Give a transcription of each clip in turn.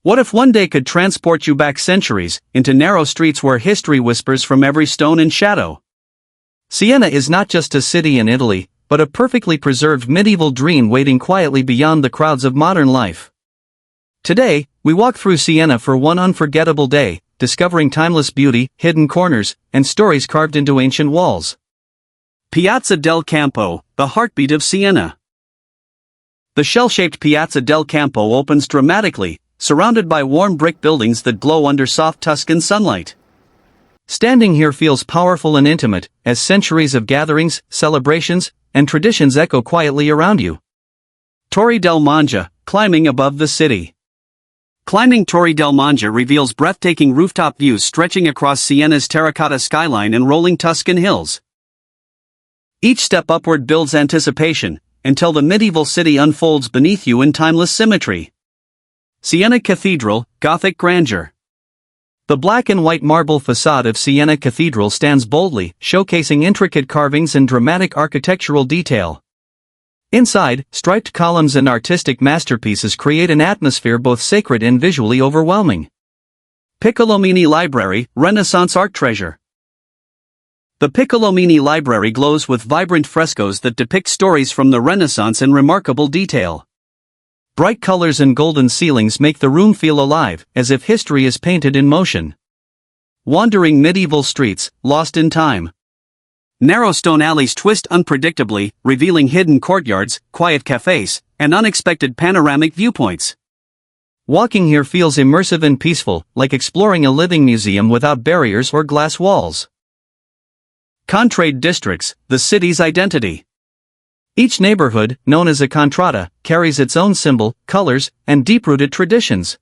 What if one day could transport you back centuries, into narrow streets where history whispers from every stone and shadow? Siena is not just a city in Italy, but a perfectly preserved medieval dream waiting quietly beyond the crowds of modern life. Today, we walk through Siena for one unforgettable day, discovering timeless beauty, hidden corners, and stories carved into ancient walls. Piazza del Campo, the heartbeat of Siena. The shell-shaped Piazza del Campo opens dramatically, surrounded by warm brick buildings that glow under soft Tuscan sunlight. Standing here feels powerful and intimate, as centuries of gatherings, celebrations, and traditions echo quietly around you. Torre del Mangia, climbing above the city. Climbing Torre del Mangia reveals breathtaking rooftop views stretching across Siena's terracotta skyline and rolling Tuscan hills. Each step upward builds anticipation, until the medieval city unfolds beneath you in timeless symmetry. Siena Cathedral, Gothic grandeur. The black and white marble facade of Siena Cathedral stands boldly, showcasing intricate carvings and dramatic architectural detail. Inside, striped columns and artistic masterpieces create an atmosphere both sacred and visually overwhelming. Piccolomini Library, Renaissance art treasure. The Piccolomini Library glows with vibrant frescoes that depict stories from the Renaissance in remarkable detail. Bright colors and golden ceilings make the room feel alive, as if history is painted in motion. Wandering medieval streets, lost in time. Narrow stone alleys twist unpredictably, revealing hidden courtyards, quiet cafes, and unexpected panoramic viewpoints. Walking here feels immersive and peaceful, like exploring a living museum without barriers or glass walls. Contrade districts, the city's identity. Each neighborhood, known as a contrada, carries its own symbol, colors, and deep-rooted traditions.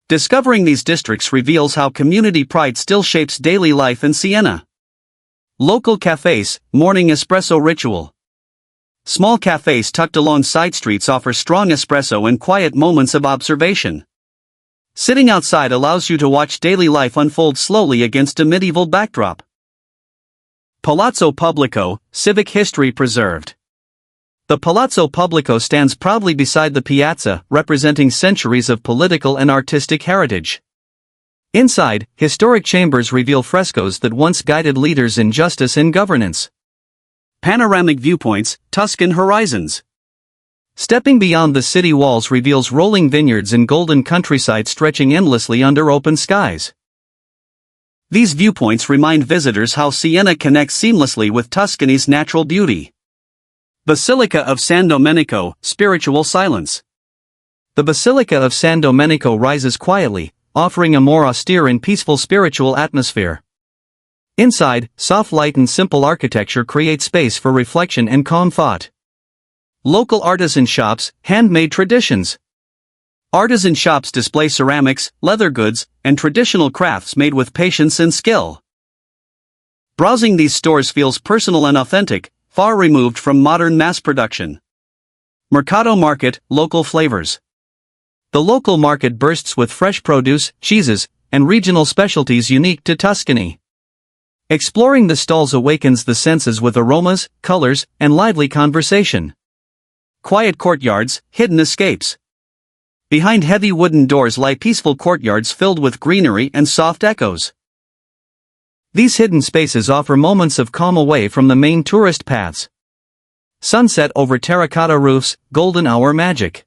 Discovering these districts reveals how community pride still shapes daily life in Siena. Local cafes, morning espresso ritual. Small cafes tucked along side streets offer strong espresso and quiet moments of observation. Sitting outside allows you to watch daily life unfold slowly against a medieval backdrop. Palazzo Pubblico, civic history preserved. The Palazzo Pubblico stands proudly beside the piazza, representing centuries of political and artistic heritage. Inside, historic chambers reveal frescoes that once guided leaders in justice and governance. Panoramic viewpoints, Tuscan horizons. Stepping beyond the city walls reveals rolling vineyards and golden countryside stretching endlessly under open skies. These viewpoints remind visitors how Siena connects seamlessly with Tuscany's natural beauty. Basilica of San Domenico, spiritual silence. The Basilica of San Domenico rises quietly, offering a more austere and peaceful spiritual atmosphere. Inside, soft light and simple architecture create space for reflection and calm thought. Local artisan shops, handmade traditions. Artisan shops display ceramics, leather goods, and traditional crafts made with patience and skill. Browsing these stores feels personal and authentic, far removed from modern mass production. Mercato Market, local flavors. The local market bursts with fresh produce, cheeses, and regional specialties unique to Tuscany. Exploring the stalls awakens the senses with aromas, colors, and lively conversation. Quiet courtyards, hidden escapes. Behind heavy wooden doors lie peaceful courtyards filled with greenery and soft echoes. These hidden spaces offer moments of calm away from the main tourist paths. Sunset over terracotta roofs, golden hour magic.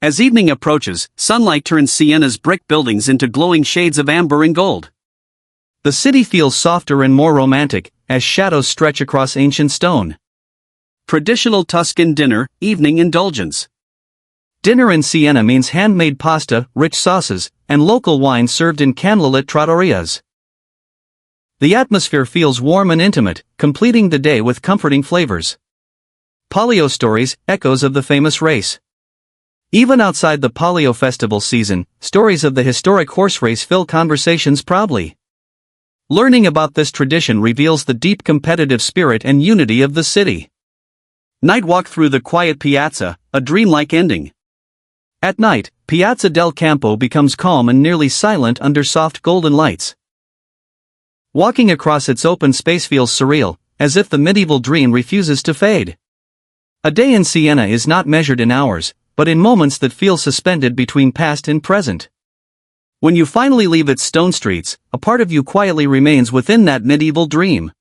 As evening approaches, sunlight turns Siena's brick buildings into glowing shades of amber and gold. The city feels softer and more romantic, as shadows stretch across ancient stone. Traditional Tuscan dinner, evening indulgence. Dinner in Siena means handmade pasta, rich sauces, and local wine served in candlelit trattorias. The atmosphere feels warm and intimate, completing the day with comforting flavors. Palio stories, echoes of the famous race. Even outside the Palio festival season, stories of the historic horse race fill conversations proudly. Learning about this tradition reveals the deep competitive spirit and unity of the city. Night walk through the quiet piazza, a dreamlike ending. At night, Piazza del Campo becomes calm and nearly silent under soft golden lights. Walking across its open space feels surreal, as if the medieval dream refuses to fade. A day in Siena is not measured in hours, but in moments that feel suspended between past and present. When you finally leave its stone streets, a part of you quietly remains within that medieval dream.